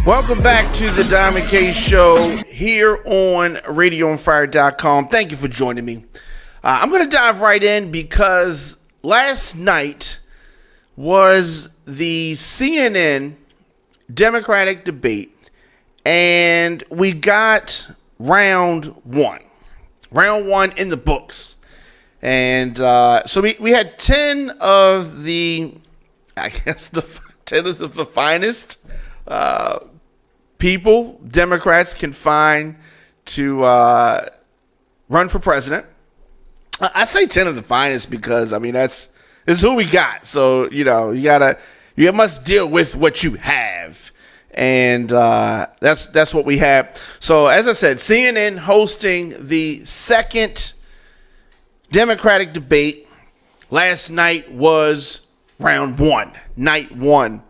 Welcome back to the Diamond K Show here on radioonfire.com. Thank you for joining me. I'm going to dive right in because last night was the CNN Democratic debate, and we got round one. Round one in the books. And so we had 10 of the, I guess, the 10 of the finest people Democrats can find to run for president. I say 10 of the finest because, I mean, this is who we got. So, you know, you must deal with what you have. And that's what we have. So, as I said, CNN hosting the second Democratic debate. Last night was round one, night one.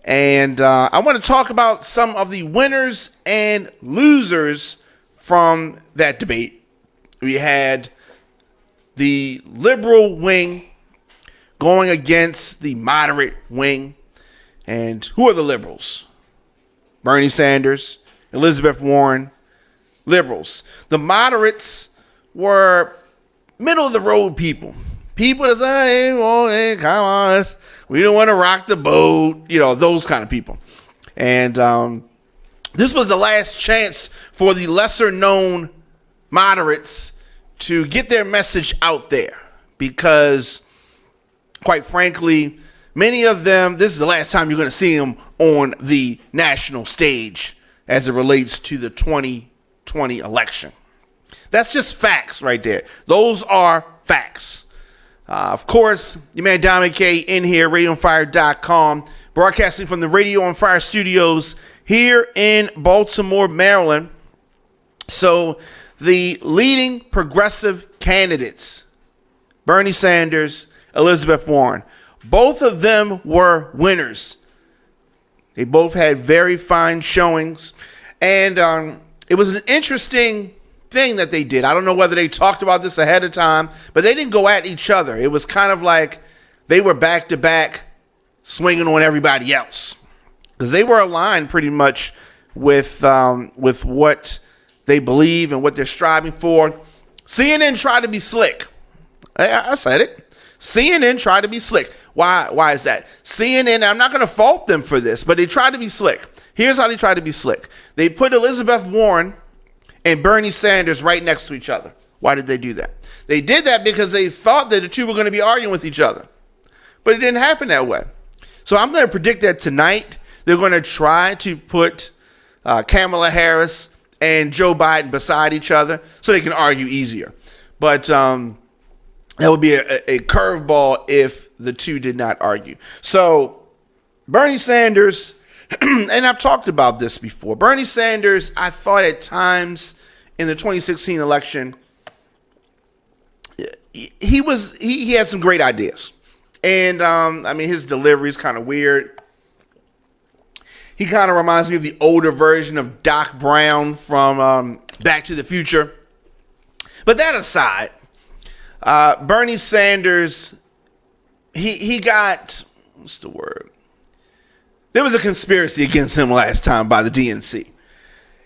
And I want to talk about some of the winners and losers from that debate. We had the liberal wing going against the moderate wing. And who are the liberals? Bernie Sanders, Elizabeth Warren, liberals. The moderates were middle of the road people. People that say, hey, come on, we don't want to rock the boat, you know, those kind of people. And this was the last chance for the lesser known moderates to get their message out there because, quite frankly, many of them, this is the last time you're going to see them on the national stage as it relates to the 2020 election. That's just facts right there. Those are facts. Of course, your man Diamond K in here, radioonfire.com, broadcasting from the Radio on Fire studios here in Baltimore, Maryland. So the leading progressive candidates, Bernie Sanders, Elizabeth Warren, both of them were winners. They both had very fine showings. And it was an interesting thing that they did. I don't know whether they talked about this ahead of time, but they didn't go at each other. It was kind of like they were back to back swinging on everybody else because they were aligned pretty much with what they believe and what they're striving for. CNN tried to be slick. I said it. CNN tried to be slick. Why is that? CNN, I'm not going to fault them for this, but they tried to be slick. Here's how they tried to be slick. They put Elizabeth Warren and Bernie Sanders right next to each other. Why did they do that? They did that because they thought that the two were going to be arguing with each other. But it didn't happen that way. So I'm going to predict that tonight they're going to try to put Kamala Harris and Joe Biden beside each other so they can argue easier. But that would be a curveball if the two did not argue. So Bernie Sanders, and I've talked about this before. Bernie Sanders, I thought at times in the 2016 election, he had some great ideas. And, I mean, his delivery is kind of weird. He kind of reminds me of the older version of Doc Brown from Back to the Future. But that aside, Bernie Sanders, he got, what's the word? There was a conspiracy against him last time by the DNC.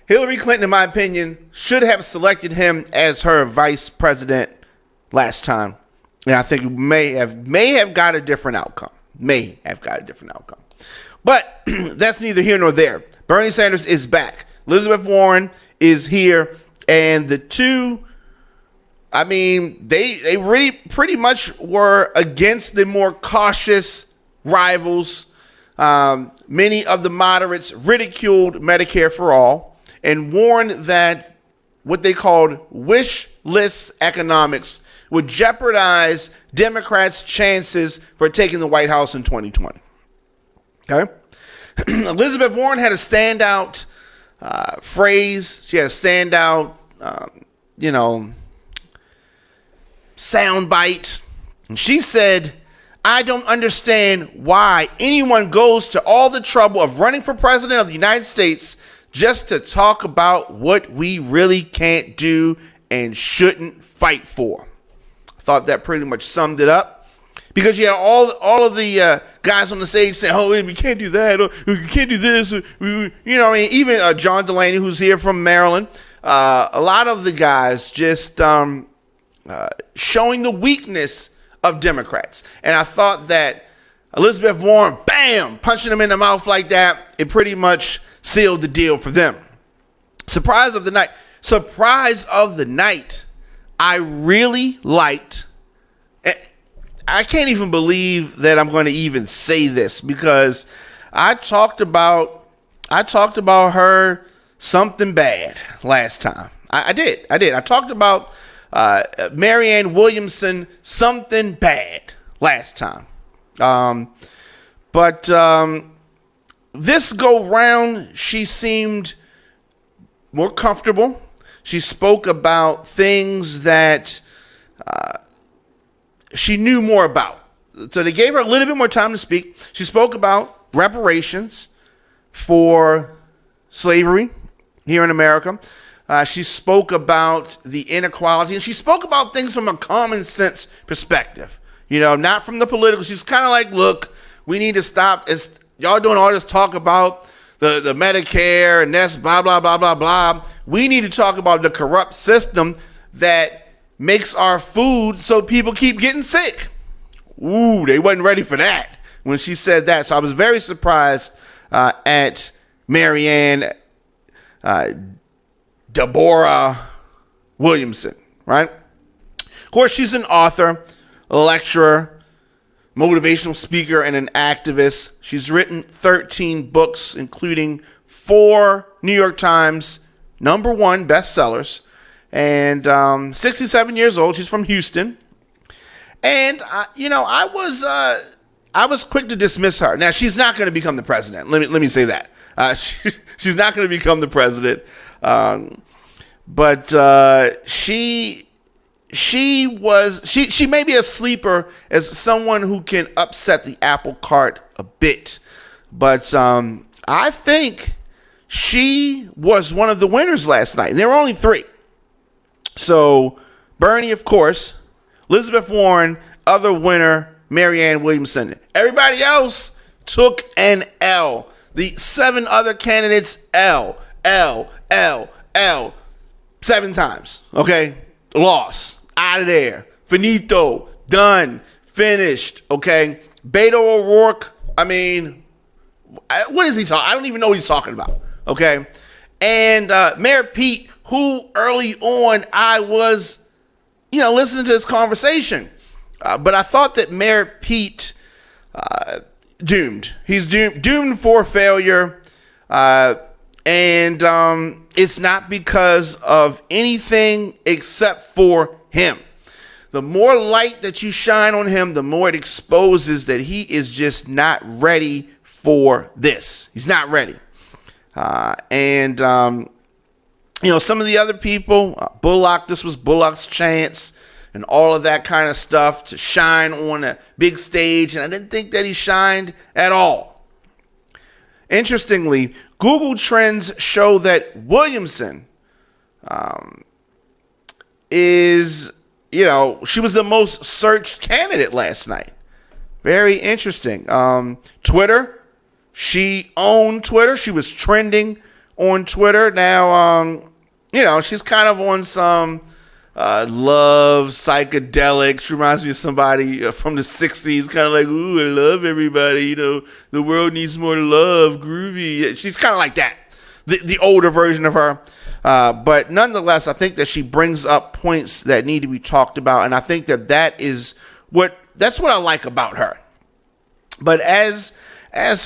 Hillary Clinton, in my opinion, should have selected him as her vice president last time. And I think may have got a different outcome. May have got a different outcome. But that's neither here nor there. Bernie Sanders is back. Elizabeth Warren is here. And the two, I mean, they really pretty much were against the more cautious rivals. Many of the moderates ridiculed Medicare for all and warned that what they called wish list economics would jeopardize Democrats' chances for taking the White House in 2020. Okay? Elizabeth Warren had a standout phrase. She had a standout, soundbite. And she said, I don't understand why anyone goes to all the trouble of running for president of the United States just to talk about what we really can't do and shouldn't fight for. I thought that pretty much summed it up. Because you had all of the guys on the stage saying, "Oh, we can't do that. Or, we can't do this." Even John Delaney, who's here from Maryland. A lot of the guys just showing the weakness of Democrats. And I thought that Elizabeth Warren, bam, punching them in the mouth like that, it pretty much sealed the deal for them. Surprise of the night. I really liked. I can't even believe that I'm going to even say this, because I talked about her something bad last time. I did. I talked about Marianne Williamson something bad last time. But this go round, she seemed more comfortable. She spoke about things that she knew more about. So they gave her a little bit more time to speak. She spoke about reparations for slavery here in America. She spoke about the inequality, and she spoke about things from a common sense perspective. Not from the political. She's kind of like, look, we need to stop. Y'all doing all this talk about the Medicare and that's blah, blah, blah, blah, blah. We need to talk about the corrupt system that makes our food so people keep getting sick. Ooh, they wasn't ready for that when she said that. So I was very surprised at Marianne Deborah Williamson, right? Of course, she's an author, a lecturer, motivational speaker, and an activist. She's written 13 books, including 4 New York Times #1 bestsellers, and 67 years old. She's from Houston. And, I was quick to dismiss her. Now, she's not going to become the president. Let me say that. She's not going to become the president. But she may be a sleeper as someone who can upset the apple cart a bit. But I think she was one of the winners last night. And there were only 3. So Bernie, of course, Elizabeth Warren, other winner, Marianne Williamson. Everybody else took an L. The 7 other candidates, L, 7 times. Okay? Lost. Out of there. Finito. Done. Finished. Okay? Beto O'Rourke, what is he talking? I don't even know what he's talking about. Okay? And Mayor Pete, who early on I was, listening to this conversation. But I thought that Mayor Pete, doomed. He's doomed for failure. And it's not because of anything except for him. The more light that you shine on him, the more it exposes that he is just not ready for this. He's not ready. Some of the other people, Bullock, this was Bullock's chance and all of that kind of stuff to shine on a big stage. And I didn't think that he shined at all. Interestingly, Google Trends show that Williamson she was the most searched candidate last night. Very interesting. Twitter, she owned Twitter. She was trending on Twitter. Now, she's kind of on some love, psychedelic. She reminds me of somebody from the 60s, kind of like, ooh, I love everybody. The world needs more love, groovy. She's kind of like that, the older version of her. But nonetheless, I think that she brings up points that need to be talked about. And I think that's what I like about her. But as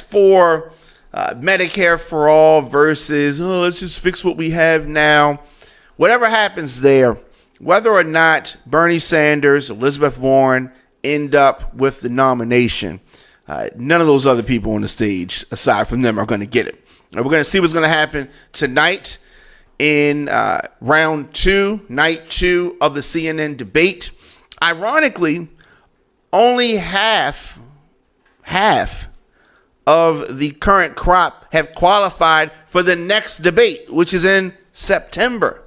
for Medicare for all versus, let's just fix what we have now, whatever happens there, whether or not Bernie Sanders, Elizabeth Warren end up with the nomination, none of those other people on the stage, aside from them, are going to get it. And we're going to see what's going to happen tonight in round 2, night 2 of the CNN debate. Ironically, only half of the current crop have qualified for the next debate, which is in September.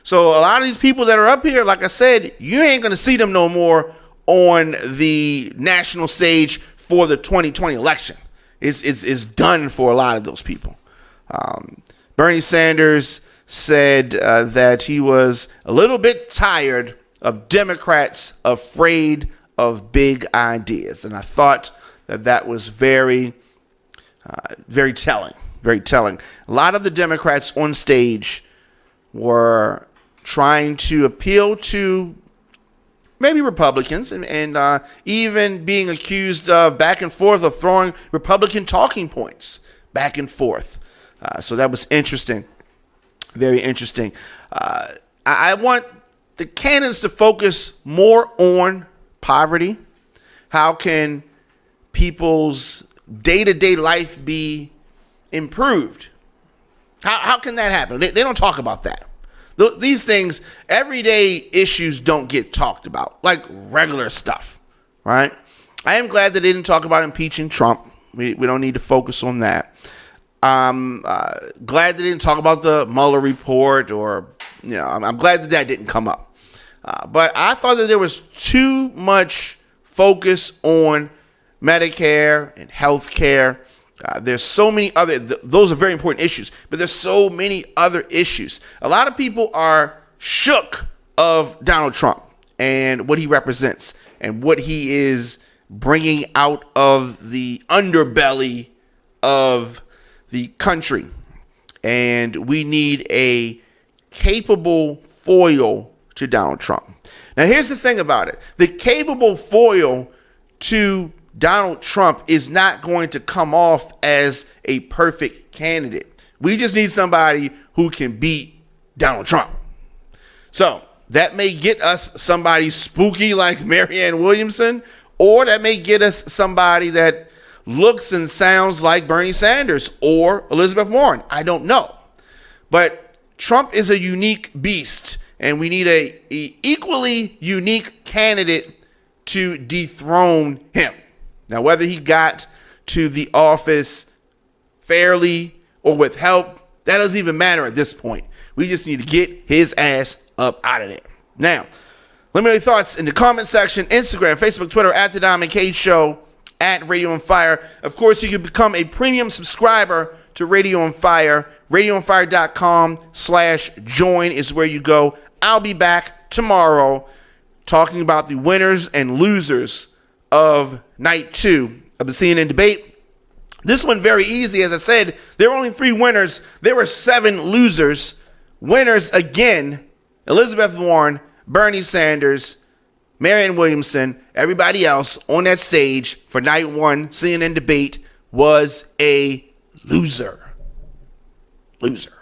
So a lot of these people that are up here, like I said, you ain't going to see them no more on the national stage for the 2020 election. It's done for a lot of those people. Bernie Sanders said that he was a little bit tired of Democrats afraid of big ideas. And I thought that was very telling, very telling. A lot of the Democrats on stage were trying to appeal to maybe Republicans and even being accused of back and forth of throwing Republican talking points back and forth. So that was interesting. Very interesting. I want the candidates to focus more on poverty. How can people's day-to-day life be improved? How can that happen? They don't talk about that. These things, everyday issues don't get talked about, like regular stuff, right? I am glad that they didn't talk about impeaching Trump. We don't need to focus on that. I'm glad they didn't talk about the Mueller report, or, I'm glad that didn't come up. But I thought that there was too much focus on Medicare and health care. There's so many other, those are very important issues, but there's so many other issues. A lot of people are shook of Donald Trump and what he represents and what he is bringing out of the underbelly of the country. And we need a capable foil to Donald Trump. Now, here's the thing about it. The capable foil to Donald Trump is not going to come off as a perfect candidate. We just need somebody who can beat Donald Trump. So that may get us somebody spooky like Marianne Williamson, or that may get us somebody that looks and sounds like Bernie Sanders or Elizabeth Warren. I don't know. But Trump is a unique beast, and we need a equally unique candidate to dethrone him. Now, whether he got to the office fairly or with help, that doesn't even matter at this point. We just need to get his ass up out of there. Now, let me know your thoughts in the comment section, Instagram, Facebook, Twitter, at The Dom and Kate Show, at Radio on Fire. Of course, you can become a premium subscriber to Radio on Fire. RadioOnFire.com/join is where you go. I'll be back tomorrow talking about the winners and losers of night 2 of the CNN debate. This one very easy. As I said, there were only 3 winners. There were 7 losers. Winners again, Elizabeth Warren, Bernie Sanders, Marianne Williamson. Everybody else on that stage for night 1 CNN debate was a loser. Loser.